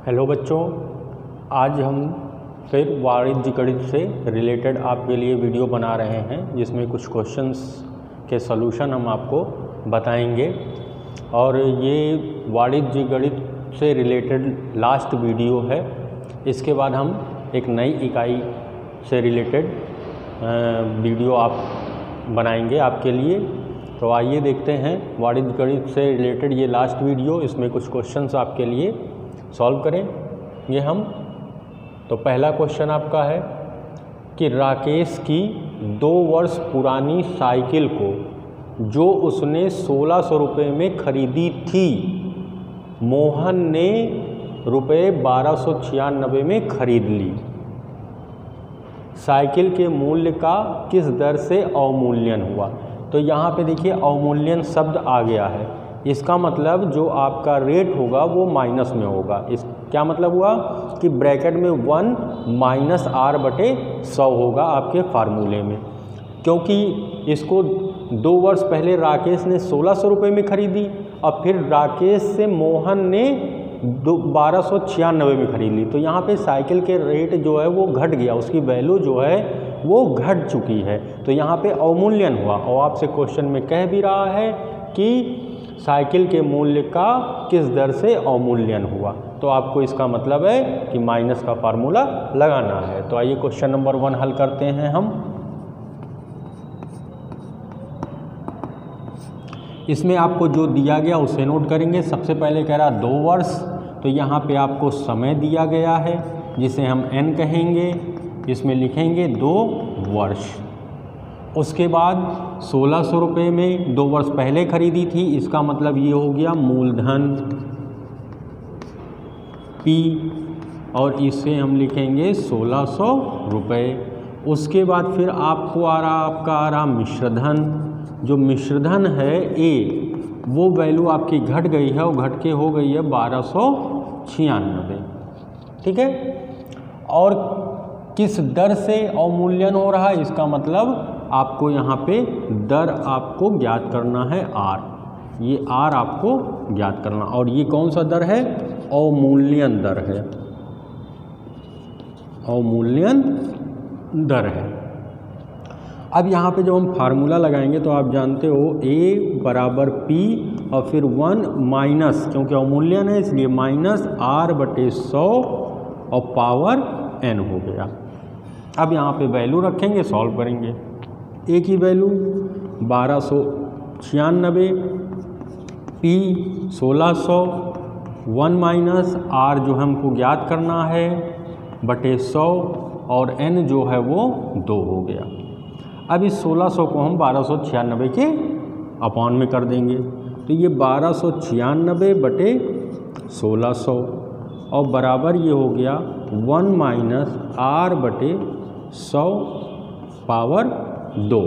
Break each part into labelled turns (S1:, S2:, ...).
S1: Hello बच्चों, आज हम फिर वाणिज्य गणित से रिलेटेड आपके लिए वीडियो बना रहे हैं जिसमें कुछ क्वेश्चंस के सॉल्यूशन हम आपको बताएंगे। और ये वाणिज्य गणित से रिलेटेड लास्ट वीडियो है। इसके बाद हम एक नई इकाई से रिलेटेड वीडियो आप बनाएंगे आपके लिए। तो आइए देखते हैं वाणिज्य गणित से रिलेटेड ये लास्ट वीडियो। इसमें कुछ क्वेश्चंस आपके लिए सॉल्व करें ये हम। तो पहला क्वेश्चन आपका है कि राकेश की 2 वर्ष पुरानी साइकिल को जो उसने 1600 रुपये में खरीदी थी, मोहन ने रुपये 1296 में खरीद ली। साइकिल के मूल्य का किस दर से अवमूल्यन हुआ। तो यहाँ पे देखिए अवमूल्यन शब्द आ गया है। इसका मतलब जो आपका रेट होगा वो माइनस में होगा। इस क्या मतलब हुआ कि ब्रैकेट में 1 माइनस आर बटे 100 होगा आपके फार्मूले में। क्योंकि इसको 2 वर्ष पहले राकेश ने 1600 रुपये में खरीदी और फिर राकेश से मोहन ने 1296 में खरीद ली। तो यहाँ पे साइकिल के रेट जो है वो घट गया, उसकी वैल्यू जो है वो घट चुकी है। तो यहाँ पे अवमूल्यन हुआ। और आपसे क्वेश्चन में कह भी रहा है कि साइकिल के मूल्य का किस दर से अवमूल्यन हुआ। तो आपको इसका मतलब है कि माइनस का फार्मूला लगाना है। तो आइए क्वेश्चन नंबर 1 हल करते हैं हम। इसमें आपको जो दिया गया उसे नोट करेंगे। सबसे पहले कह रहा 2 वर्ष, तो यहाँ पे आपको समय दिया गया है जिसे हम n कहेंगे। इसमें लिखेंगे 2 वर्ष। उसके बाद 1600 रुपये में 2 वर्ष पहले खरीदी थी, इसका मतलब ये हो गया मूलधन P, और इसे हम लिखेंगे 1600 रुपये। उसके बाद फिर आपको आपका आ रहा मिश्रधन। जो मिश्रधन है A, वो वैल्यू आपकी घट गई है, वो घट के हो गई है 1296। ठीक है। और किस दर से अवमूल्यन हो रहा है, इसका मतलब आपको यहाँ पे दर आपको ज्ञात करना है R। ये R आपको ज्ञात करना। और ये कौन सा दर है, अवमूल्यन दर है, अवमूल्यन दर है। अब यहाँ पे जब हम फार्मूला लगाएंगे तो आप जानते हो A बराबर P और फिर 1 माइनस, क्योंकि अवमूल्यन है इसलिए माइनस R बटे 100 और पावर n हो गया। अब यहाँ पे वैल्यू रखेंगे, सॉल्व करेंगे। A की वैल्यू 1296, P 1600, 1 माइनस R जो हमको ज्ञात करना है बटे 100 और n जो है वो 2 हो गया। अब इस 1600 को हम 1296 के अपॉन में कर देंगे। तो ये 1296 बटे 1600 और बराबर ये हो गया 1 माइनस R बटे 100 पावर 2।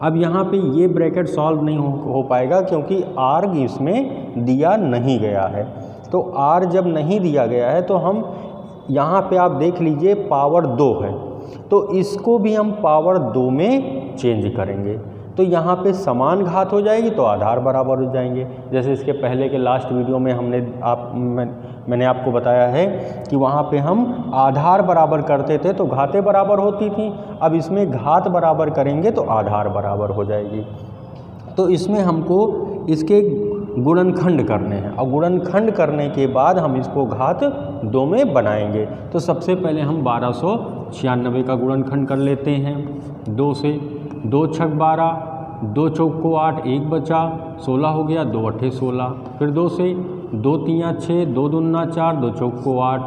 S1: अब यहाँ पे ये ब्रैकेट सॉल्व नहीं हो पाएगा क्योंकि R इसमें दिया नहीं गया है। तो R जब नहीं दिया गया है तो हम यहाँ पे आप देख लीजिए पावर 2 है, तो इसको भी हम पावर 2 में चेंज करेंगे। तो यहाँ पे समान घात हो जाएगी तो आधार बराबर हो जाएंगे। जैसे इसके पहले के लास्ट वीडियो में मैंने आपको बताया है कि वहाँ पे हम आधार बराबर करते थे तो घातें बराबर होती थी। अब इसमें घात बराबर करेंगे तो आधार बराबर हो जाएगी। तो इसमें हमको इसके गुणनखंड करने हैं और गुणनखंड करने के बाद हम इसको घात 2 में बनाएंगे। तो सबसे पहले हम 1296 का गुणनखंड कर लेते हैं 2 से। 2 छक 12, 2 चौक को 8, 1 बचा, 16 हो गया, 2 अट्ठे 16। फिर 2 से 2 तियाँ 6, 2 दूना 4, 2 चौक को 8,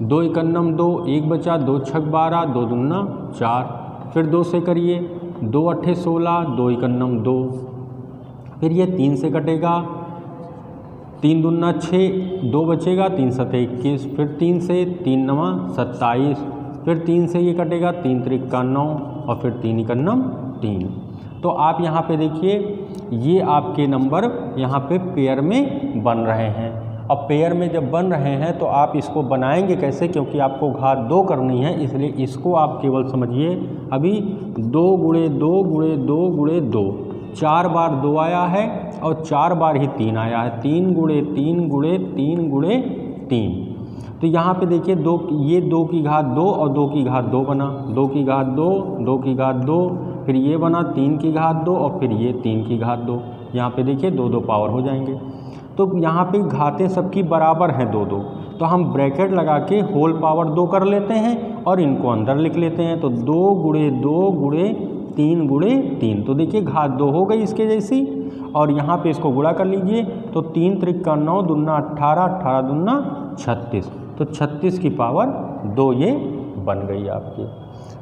S1: 2 इकन्नम 2, 1 बचा, 2 छक 12, 2 दूना 4। फिर 2 से करिए, 2 अट्ठे 16, 2 इकन्नम 2। फिर ये 3 से कटेगा, 3 दूना 6, 2 बचेगा, 3 सते 21। फिर 3 से 3 नवा 27। फिर 3 से ये कटेगा, 3 त्रिका 9 और फिर 3 इकन्नम 3। तो आप यहाँ पे देखिए ये आपके नंबर यहाँ पे पेयर में बन रहे हैं। अब पेयर में जब बन रहे हैं तो आप इसको बनाएंगे कैसे, क्योंकि आपको घात 2 करनी है, इसलिए इसको आप केवल समझिए अभी 2 गुणे 2 गुणे 2 गुणे 2, 4 बार 2 आया है और 4 बार ही 3 आया है। 3 गुणे 3 गुणे 3 गुणे 3, तो यहाँ पे देखिए दो, ये 2 की घात 2 और 2 की घात 2 बना, 2 की घात 2, 2 की घात 2, फिर ये बना 3 की घात 2 और फिर ये 3 की घात 2। यहाँ पे देखिए 2 2 पावर हो जाएंगे। तो यहाँ पे घातें सबकी बराबर हैं 2 2, तो हम ब्रैकेट लगा के होल पावर 2 कर लेते हैं और इनको अंदर लिख लेते हैं। तो 2 गुणे 2 गुणे 3 गुणे 3, तो देखिए घात 2 हो गई इसके जैसी, और यहाँ पे इसको गुणा कर लीजिए। तो 3 त्रिका 9, दूना 18, 18 दूना 36, तो 36 की पावर 2 ये बन गई आपकी।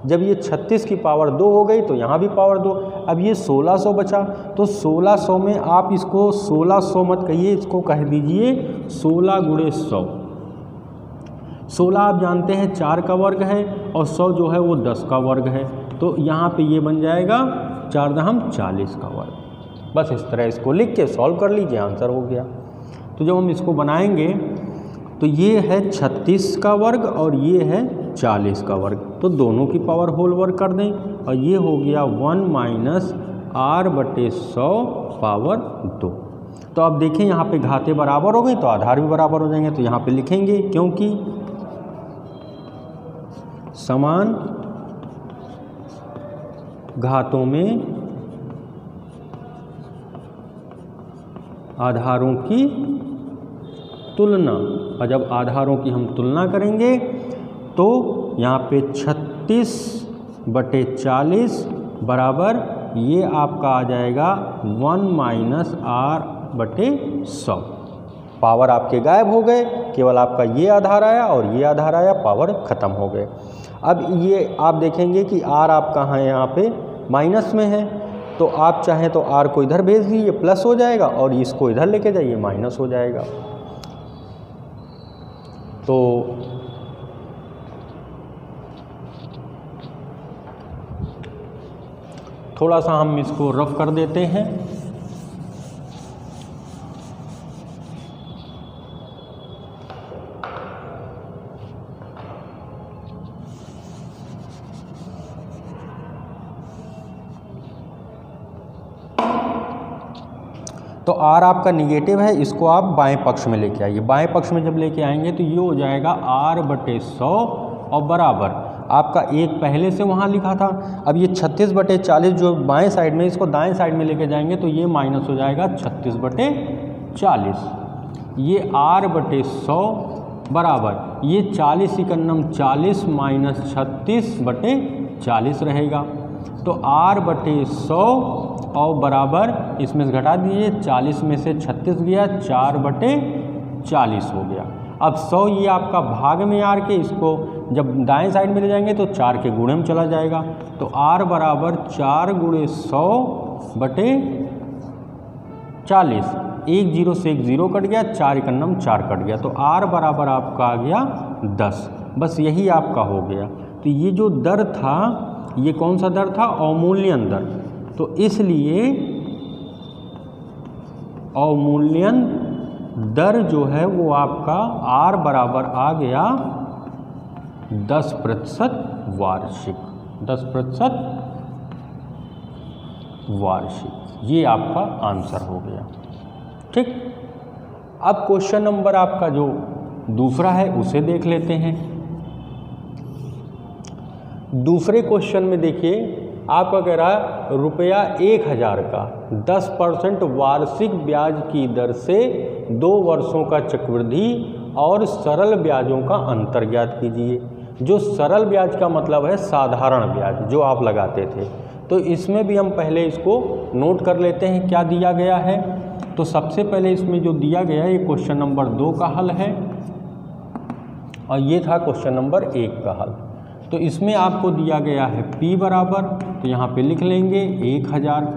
S1: जब ये 36 की पावर 2 हो गई तो यहाँ भी पावर 2। अब ये 1600 बचा, तो 1600 में आप इसको 1600 मत कहिए, इसको कह दीजिए 16 गुणे 100। 16 आप जानते हैं 4 का वर्ग है और 100 जो है वो 10 का वर्ग है, तो यहाँ पे ये बन जाएगा 4 दहम 40 का वर्ग। बस इस तरह इसको लिख के सॉल्व कर लीजिए, आंसर हो गया। तो जब हम इसको बनाएंगे तो ये है 36 का वर्ग और ये है 40 का वर्ग, तो दोनों की पावर होल वर्ग कर दें और ये हो गया 1 माइनस r/100 पावर 2। तो अब देखें यहाँ पे घातें बराबर हो गई तो आधार भी बराबर हो जाएंगे, तो यहाँ पे लिखेंगे क्योंकि समान घातों में आधारों की तुलना, और जब आधारों की हम तुलना करेंगे तो यहाँ पे 36/40 बराबर ये आपका आ जाएगा 1 माइनस r/100। पावर आपके गायब हो गए, केवल आपका ये आधार आया और ये आधार आया, पावर ख़त्म हो गए। अब ये आप देखेंगे कि r आपका है यहाँ पे माइनस में है, तो आप चाहें तो r को इधर भेज दीजिए, प्लस हो जाएगा, और इसको इधर लेके जाइए, माइनस हो जाएगा। तो थोड़ा सा हम इसको रफ कर देते हैं। तो r आपका निगेटिव है, इसको आप बाएं पक्ष में लेके आइए। बाएं पक्ष में जब लेके आएंगे तो ये हो जाएगा r/100 और बराबर आपका एक पहले से वहाँ लिखा था। अब ये 36/40 जो बाएं साइड में, इसको दाएं साइड में लेके जाएंगे तो ये माइनस हो जाएगा 36/40। ये r/100 बराबर ये 40 इकन्नम 40 माइनस 36/40 रहेगा। तो r/100 और बराबर इसमें से घटा दीजिए, 40 में से 36 गया, 4/40 हो गया। अब 100 ये आपका भाग में r के, इसको जब दाएं साइड में ले जाएंगे तो 4 के गुणे में चला जाएगा। तो r बराबर 4 गुणे 100/40, एक जीरो से एक जीरो कट गया, 4 इकन्नम 4 कट गया, तो r बराबर आपका आ गया 10। बस यही आपका हो गया। तो ये जो दर था, ये कौन सा दर था? अवमूल्यन दर। तो इसलिए अवमूल्यन दर जो है वो आपका r बराबर आ गया 10% वार्षिक, 10% वार्षिक। ये आपका आंसर हो गया। ठीक, अब क्वेश्चन नंबर आपका जो दूसरा है उसे देख लेते हैं। दूसरे क्वेश्चन में देखिए आपका कह रहा है रुपया 1000 का 10% वार्षिक ब्याज की दर से 2 वर्षों का चक्रवृद्धि और सरल ब्याजों का अंतर ज्ञात कीजिए। जो सरल ब्याज का मतलब है साधारण ब्याज जो आप लगाते थे, तो इसमें भी हम पहले इसको नोट कर लेते हैं क्या दिया गया है। तो सबसे पहले इसमें जो दिया गया है ये क्वेश्चन नंबर 2 का हल है और ये था क्वेश्चन नंबर 1 का हल। तो इसमें आपको दिया गया है P बराबर, तो यहाँ पे लिख लेंगे 1000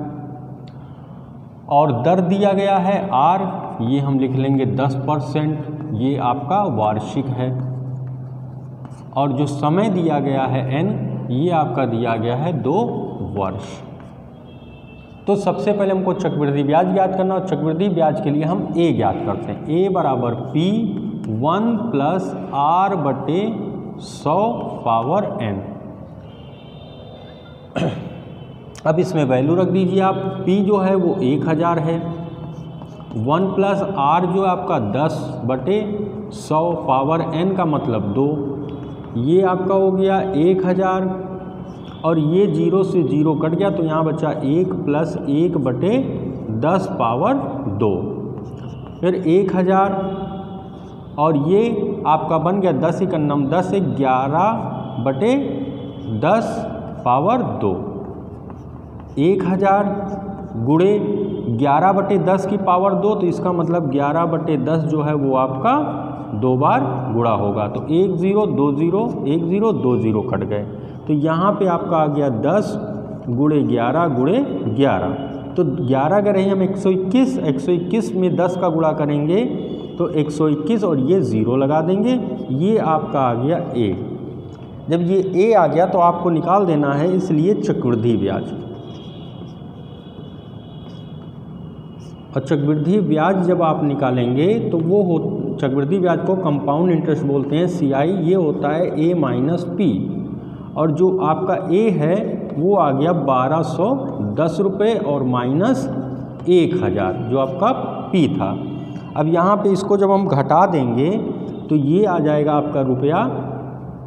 S1: और दर दिया गया है R, ये हम लिख लेंगे 10%, ये आपका वार्षिक है। और जो समय दिया गया है N, ये आपका दिया गया है 2 वर्ष। तो सबसे पहले हमको चक्रवृद्धि ब्याज ज्ञात करना, और चक्रवृद्धि ब्याज के लिए हम A ज्ञात करते हैं। A बराबर P 1 + R/100 पावर N। अब इसमें वैल्यू रख दीजिए आप। P जो है वो 1000 है, 1 प्लस आर जो आपका 10/100 पावर n का मतलब 2, ये आपका हो गया 1000 और ये 0 से 0 कट गया तो यहाँ बचा 1 प्लस 1/10 पावर 2, फिर 1000 और ये आपका बन गया 10 × 9 10 11/10 पावर 2, 1000 गुणे 11/10 की पावर 2 तो इसका मतलब 11/10 जो है वो आपका 2 बार गुणा होगा। तो 1 0 2 0 1 0 2 0 कट गए तो यहाँ पे आपका आ गया 10 गुणे 11 गुणे 11। तो 11 अगर हम 121 में 10 का गुणा करेंगे तो 121 और ये 0 लगा देंगे, ये आपका आ गया ए। जब ये ए आ गया तो आपको निकाल देना है इसलिए चक्रवृद्धि ब्याज। और चक्रवृद्धि ब्याज जब आप निकालेंगे तो वो हो, चक्रवृद्धि ब्याज को कंपाउंड इंटरेस्ट बोलते हैं CI, ये होता है A माइनस P और जो आपका A है वो आ गया 1210 रुपये और माइनस 1000 जो आपका P था। अब यहाँ पे इसको जब हम घटा देंगे तो ये आ जाएगा आपका रुपया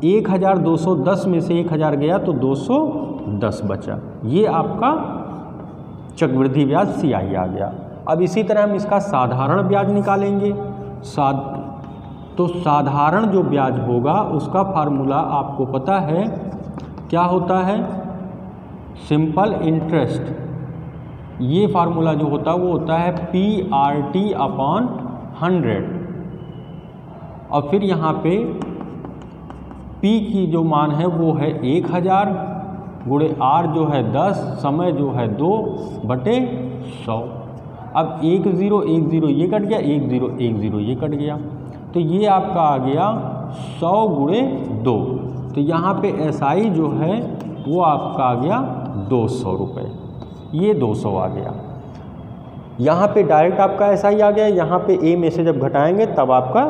S1: 1210 में से 1000 गया तो 210 बचा, ये आपका चक्रवृद्धि ब्याज CI आ गया। अब इसी तरह हम इसका साधारण ब्याज निकालेंगे। तो साधारण जो ब्याज होगा उसका फार्मूला आपको पता है क्या होता है, सिंपल इंटरेस्ट। ये फार्मूला जो होता है वो होता है PRT/100 और फिर यहाँ पे P की जो मान है वो है 1000 गुणे R जो है 10, समय जो है 2/100। अब 1 0 1 0 ये कट गया, 1 0 1 0 ये कट गया तो ये आपका आ गया 100 गुणे 2। तो यहाँ पे SI जो है वो आपका आ गया 200 रुपये, ये 200 आ गया। यहाँ पे डायरेक्ट आपका SI आ गया, यहाँ पे A में से जब घटाएंगे तब आपका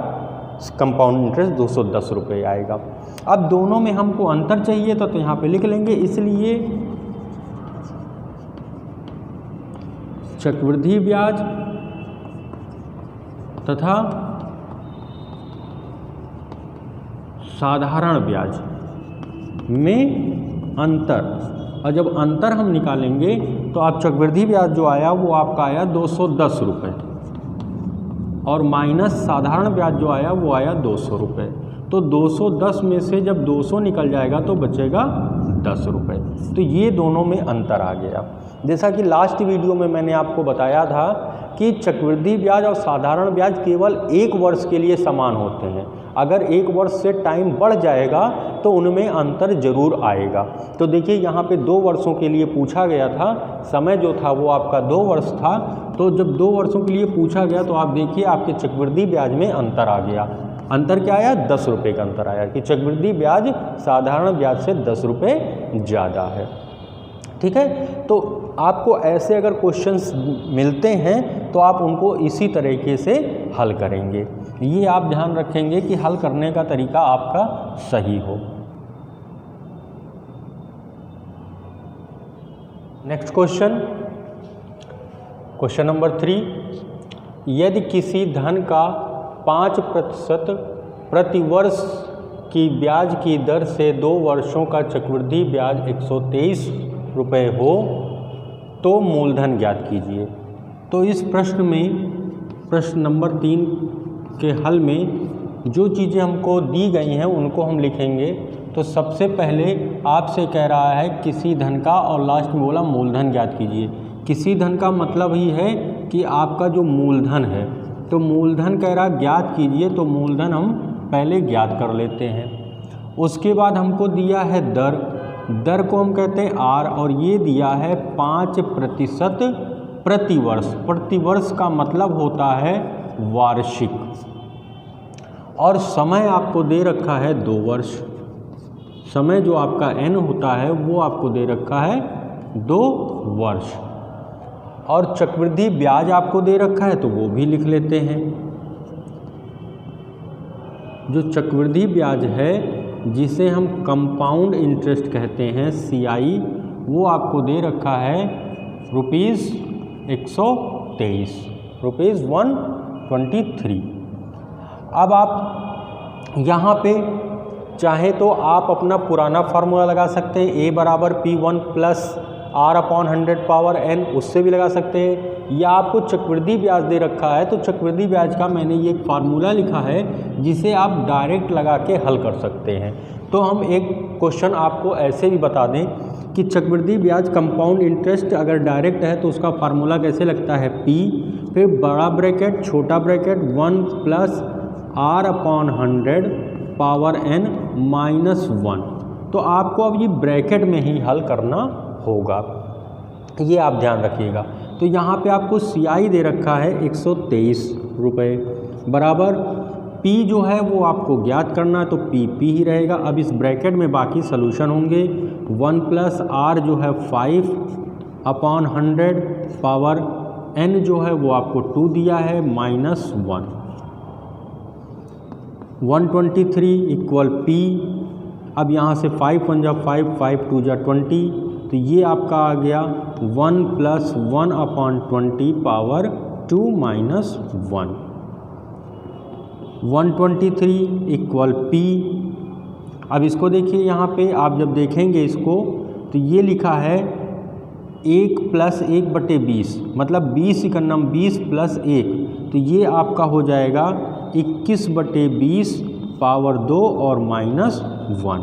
S1: कंपाउंड इंटरेस्ट 210 रुपये आएगा। अब दोनों में हमको अंतर चाहिए तो यहाँ पे लिख लेंगे, इसलिए चक्रवृद्धि ब्याज तथा साधारण ब्याज में अंतर, और जब अंतर हम निकालेंगे तो आप चक्रवृद्धि ब्याज जो आया वो आपका आया 210 रुपये और माइनस साधारण ब्याज जो आया वो आया 200 रुपये। तो 210 में से जब 200 निकल जाएगा तो बचेगा 10 रुपये। तो ये दोनों में अंतर आ गया। जैसा कि लास्ट वीडियो में मैंने आपको बताया था कि चक्रवृद्धि ब्याज और साधारण ब्याज केवल 1 वर्ष के लिए समान होते हैं। अगर 1 वर्ष से टाइम बढ़ जाएगा तो उनमें अंतर जरूर आएगा। तो देखिए यहाँ पे 2 वर्षों के लिए पूछा गया था, समय जो था वो आपका 2 वर्ष था। तो जब 2 वर्षों के लिए पूछा गया तो आप देखिए आपके चक्रवृद्धि ब्याज में अंतर आ गया। अंतर क्या आया? 10 रुपये का अंतर आया कि चक्रवृद्धि ब्याज साधारण ब्याज से 10 रुपये ज़्यादा है। ठीक है, तो आपको ऐसे अगर क्वेश्चंस मिलते हैं तो आप उनको इसी तरीके से हल करेंगे। ये आप ध्यान रखेंगे कि हल करने का तरीका आपका सही हो। नेक्स्ट क्वेश्चन, क्वेश्चन नंबर 3, यदि किसी धन का 5% प्रतिवर्ष की ब्याज की दर से 2 वर्षों का चक्रवृद्धि ब्याज 123 रुपये हो तो मूलधन ज्ञात कीजिए। तो इस प्रश्न में, प्रश्न नंबर 3 के हल में जो चीज़ें हमको दी गई हैं उनको हम लिखेंगे। तो सबसे पहले आपसे कह रहा है किसी धन का, और लास्ट में बोला मूलधन ज्ञात कीजिए। किसी धन का मतलब ही है कि आपका जो मूलधन है, तो मूलधन कह रहा ज्ञात कीजिए, तो मूलधन हम पहले ज्ञात कर लेते हैं। उसके बाद हमको दिया है दर, दर को हम कहते हैं R, और ये दिया है 5% प्रतिवर्ष। प्रतिवर्ष का मतलब होता है वार्षिक, और समय आपको दे रखा है 2 वर्ष। समय जो आपका N होता है वो आपको दे रखा है 2 वर्ष, और चक्रवृद्धि ब्याज आपको दे रखा है तो वो भी लिख लेते हैं। जो चक्रवृद्धि ब्याज है जिसे हम कंपाउंड इंटरेस्ट कहते हैं CI, वो आपको दे रखा है ₹123। ₹123। अब आप यहाँ पे चाहे तो आप अपना पुराना फार्मूला लगा सकते हैं, A बराबर P1 प्लस R/100 उससे भी लगा सकते हैं, या आपको चक्रवृद्धि ब्याज दे रखा है तो चक्रवृद्धि ब्याज का मैंने ये फार्मूला लिखा है जिसे आप डायरेक्ट लगा के हल कर सकते हैं। तो हम एक क्वेश्चन आपको ऐसे भी बता दें कि चक्रवृद्धि ब्याज कंपाउंड इंटरेस्ट अगर डायरेक्ट है तो उसका फार्मूला कैसे लगता है, P फिर बड़ा ब्रैकेट छोटा ब्रैकेट 1 प्लस R/100 तो आपको अब ये ब्रैकेट में ही हल करना होगा, ये आप ध्यान रखिएगा। तो यहाँ पे आपको CI दे रखा है ₹123 बराबर P जो है वो आपको ज्ञात करना है तो P ही रहेगा। अब इस ब्रैकेट में बाकी सोल्यूशन होंगे, 1 प्लस R जो है 5/100 पावर N जो है वो आपको 2 दिया है -1 123 इक्वल P। अब यहाँ से 5 1 जा 5 5 2 जा 20 तो ये आपका आ गया 1 प्लस 1/20 पावर 2 -1 123 इक्वल P। अब इसको देखिए, यहाँ पे आप जब देखेंगे इसको तो ये लिखा है 1 प्लस 1/20 मतलब 20 इकन्नम 20 प्लस 1 तो ये आपका हो जाएगा 21/20 पावर 2 और -1।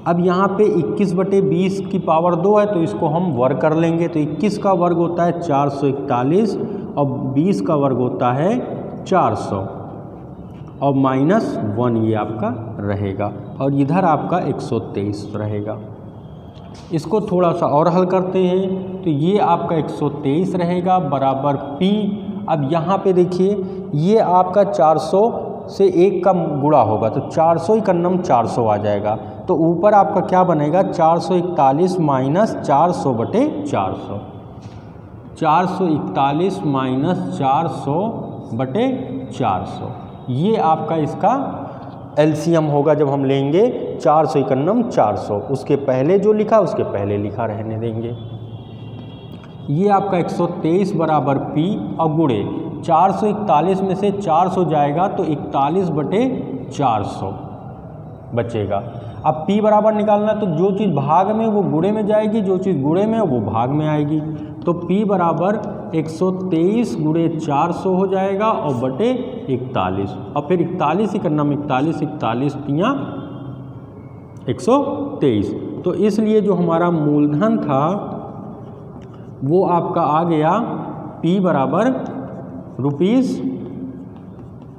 S1: अब यहाँ पे 21/20 की पावर 2 है तो इसको हम वर्ग कर लेंगे, तो 21 का वर्ग होता है 441 और 20 का वर्ग होता है 400 और -1 ये आपका रहेगा और इधर आपका 123 रहेगा। इसको थोड़ा सा और हल करते हैं तो ये आपका 123 रहेगा बराबर P। अब यहाँ पे देखिए ये आपका 400 से 1 का गुणा होगा तो 400 इकन्नम 400 आ जाएगा, तो ऊपर आपका क्या बनेगा 441 माइनस 400/400 441 माइनस 400/400 ये आपका इसका एलसीएम होगा जब हम लेंगे 400 इकन्नम 400, उसके पहले जो लिखा उसके पहले लिखा रहने देंगे। ये आपका 123 बराबर P और गुणे 441 में से 400 जाएगा तो 41/400 बचेगा। अब P बराबर निकालना है तो जो चीज़ भाग में वो गुणे में जाएगी, जो चीज़ गुणे में वो भाग में आएगी, तो P बराबर 123 गुणे 400 हो जाएगा और बटे 41 और फिर 41 इकन्नम 41 41 तियाँ 123। तो इसलिए जो हमारा मूलधन था वो आपका आ गया P बराबर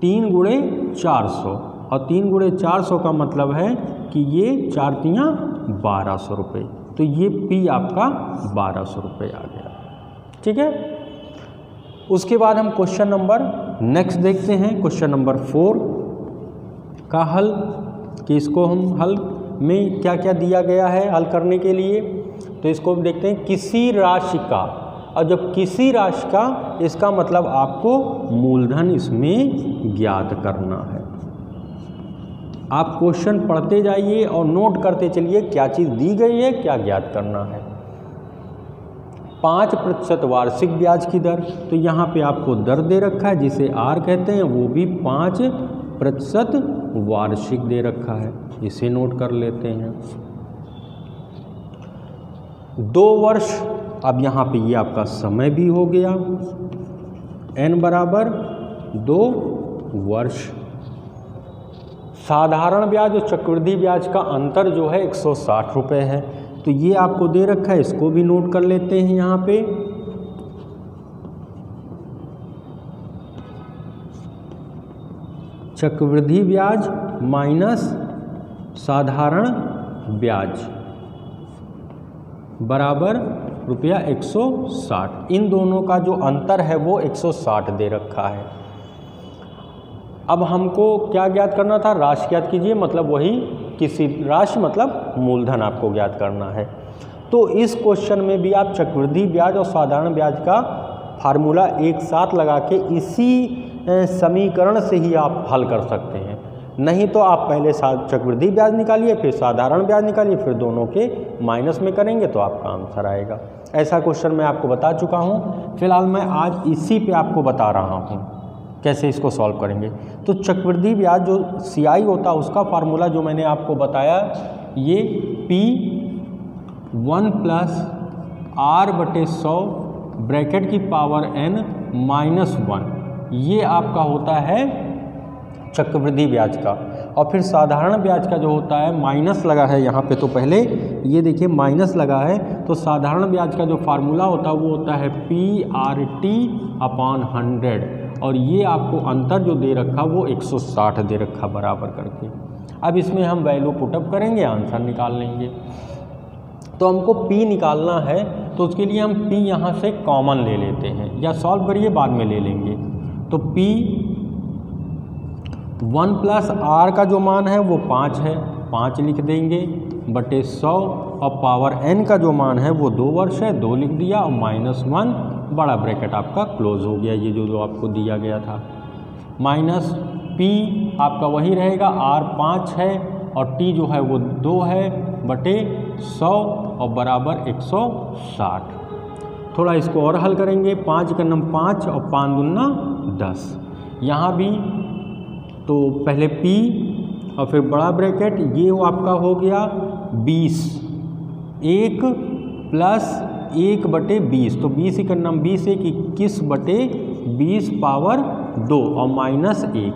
S1: ₹3 गुणे 400 और 3 गुणे 400 का मतलब है कि ये 4 तियाँ 1200 रुपये, तो ये P आपका 1200 रुपये आ गया। ठीक है, उसके बाद हम क्वेश्चन नंबर नेक्स्ट देखते हैं, क्वेश्चन नंबर 4 का हल कि इसको हम हल में क्या क्या दिया गया है हल करने के लिए। तो इसको देखते हैं, किसी राशि का, और जब किसी राशि का इसका मतलब आपको मूलधन इसमें ज्ञात करना है। आप क्वेश्चन पढ़ते जाइए और नोट करते चलिए क्या चीज़ दी गई है, क्या ज्ञात करना है। 5% वार्षिक ब्याज की दर, तो यहाँ पे आपको दर दे रखा है जिसे R कहते हैं, वो भी 5% वार्षिक दे रखा है, इसे नोट कर लेते हैं। 2 वर्ष, अब यहाँ पे ये आपका समय भी हो गया, N बराबर 2 वर्ष। साधारण ब्याज और चक्रवृद्धि ब्याज का अंतर जो है 160 रुपये है, तो ये आपको दे रखा है, इसको भी नोट कर लेते हैं यहाँ पे। चक्रवृद्धि ब्याज माइनस साधारण ब्याज बराबर ₹160। इन दोनों का जो अंतर है वो 160 दे रखा है। अब हमको क्या ज्ञात करना था, राशि ज्ञात कीजिए, मतलब वही किसी राशि मतलब मूलधन आपको ज्ञात करना है। तो इस क्वेश्चन में भी आप चक्रवृद्धि ब्याज और साधारण ब्याज का फार्मूला एक साथ लगा के इसी समीकरण से ही आप हल कर सकते हैं। नहीं तो आप पहले चक्रवृद्धि ब्याज निकालिए, फिर साधारण ब्याज निकालिए, फिर दोनों के माइनस में करेंगे तो आपका आंसर आएगा। ऐसा क्वेश्चन मैं आपको बता चुका हूँ। फिलहाल मैं आज इसी पे आपको बता रहा हूँ कैसे इसको सॉल्व करेंगे। तो चक्रवृद्धि ब्याज जो CI होता है उसका फार्मूला जो मैंने आपको बताया, ये P1 + R/100 ब्रैकेट की पावर n -1, ये आपका होता है चक्रवृद्धि ब्याज का। और फिर साधारण ब्याज का जो होता है, माइनस लगा है यहाँ पे, तो पहले ये देखिए माइनस लगा है, तो साधारण ब्याज का जो फार्मूला होता है वो होता है PRT/100, और ये आपको अंतर जो दे रखा वो 160 दे रखा बराबर करके। अब इसमें हम वैल्यू पुटअप करेंगे, आंसर निकाल लेंगे। तो हमको P निकालना है, तो उसके लिए हम P यहाँ से कॉमन ले लेते हैं, या सॉल्व करिए बाद में ले लेंगे। तो P1 + R का जो मान है वो 5 है, 5 लिख देंगे बटे 100, और पावर n का जो मान है वो 2 वर्ष है, 2 लिख दिया, और -1 बड़ा ब्रैकेट आपका क्लोज हो गया, ये जो आपको दिया गया था। माइनस P आपका वही रहेगा, R 5 है और T जो है वो 2 है बटे 100 और बराबर 160। थोड़ा इसको और हल करेंगे, 5 का नम 5 और 5 दूना 10। यहाँ भी तो पहले P और फिर बड़ा ब्रैकेट, ये वो आपका हो गया 20, 1 + 1 बटे 20, तो 20 का नम 20 1 21 बटे 20 पावर 2 और -1।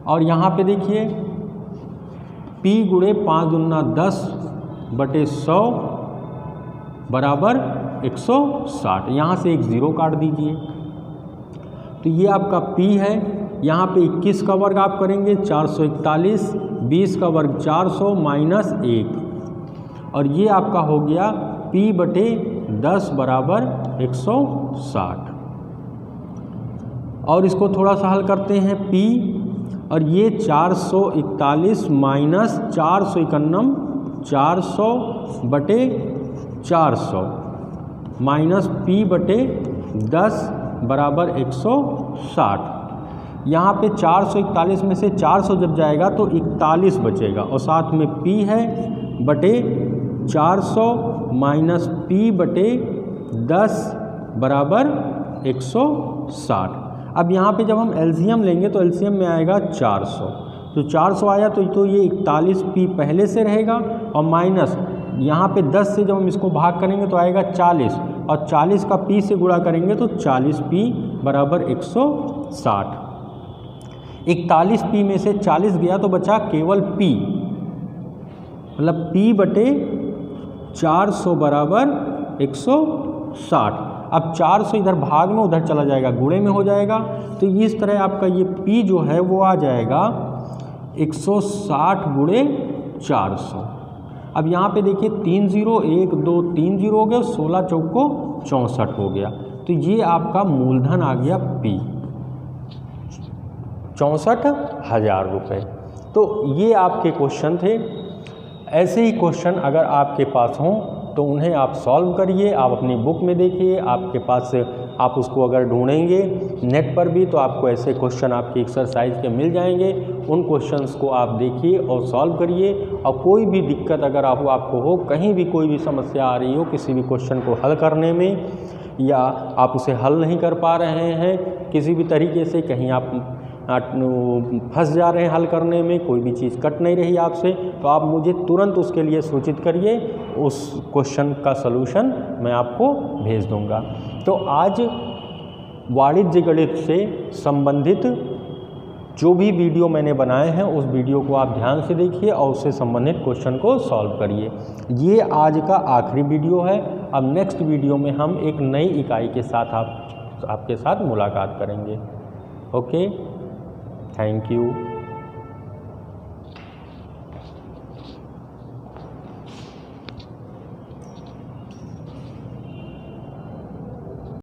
S1: और यहाँ पे देखिए P गुणे 5 दूना 10 बटे 100 बराबर 160। यहाँ से एक 0 काट दीजिए, तो ये आपका P है। यहाँ पे 21 का वर्ग आप करेंगे 441, 20 का वर्ग 400 -1, और ये आपका हो गया P/10 बराबर 160। और इसको थोड़ा सा हल करते हैं P, और ये 441 माइनस 451 400 बटे 400 माइनस P/10 बराबर 160। यहाँ पे 441 में से 400 जब जाएगा तो 41 बचेगा, और साथ में P है बटे 400 माइनस P/10 बराबर 160। अब यहाँ पे जब हम एलसीएम लेंगे तो एलसीएम में आएगा 400, तो 400 आया तो ये 41 P पहले से रहेगा, और माइनस यहाँ पे 10 से जब हम इसको भाग करेंगे तो आएगा 40, और 40 का P से गुणा करेंगे तो 40 P बराबर 160। 41 P में से 40 गया तो बचा केवल P, मतलब P/400 बराबर 160। अब 400 इधर भाग में उधर चला जाएगा, गुणे में हो जाएगा, तो इस तरह आपका ये P जो है वो आ जाएगा 160 गुणे 400। अब यहाँ पे देखिए 3 0 1 2 3 0 हो गया, 16 चौको 64 हो गया, तो ये आपका मूलधन आ गया P 64,000 रुपये। तो ये आपके क्वेश्चन थे। ऐसे ही क्वेश्चन अगर आपके पास हों तो उन्हें आप सॉल्व करिए, आप अपनी बुक में देखिए, आपके पास आप उसको अगर ढूंढेंगे नेट पर भी तो आपको ऐसे क्वेश्चन आपकी एक्सरसाइज के मिल जाएंगे। उन क्वेश्चंस को आप देखिए और सॉल्व करिए, और कोई भी दिक्कत अगर आपको हो, कहीं भी कोई भी समस्या आ रही हो किसी भी क्वेश्चन को हल करने में, या आप उसे हल नहीं कर पा रहे हैं किसी भी तरीके से, कहीं आप फंस जा रहे हैं हल करने में, कोई भी चीज़ कट नहीं रही आपसे, तो आप मुझे तुरंत उसके लिए सूचित करिए, उस क्वेश्चन का सलूशन मैं आपको भेज दूंगा। तो आज वाणिज्य गणित से संबंधित जो भी वीडियो मैंने बनाए हैं उस वीडियो को आप ध्यान से देखिए और उससे संबंधित क्वेश्चन को सॉल्व करिए। ये आज का आखिरी वीडियो है। अब नेक्स्ट वीडियो में हम एक नई इकाई के साथ आपके साथ मुलाकात करेंगे। Okay, thank you.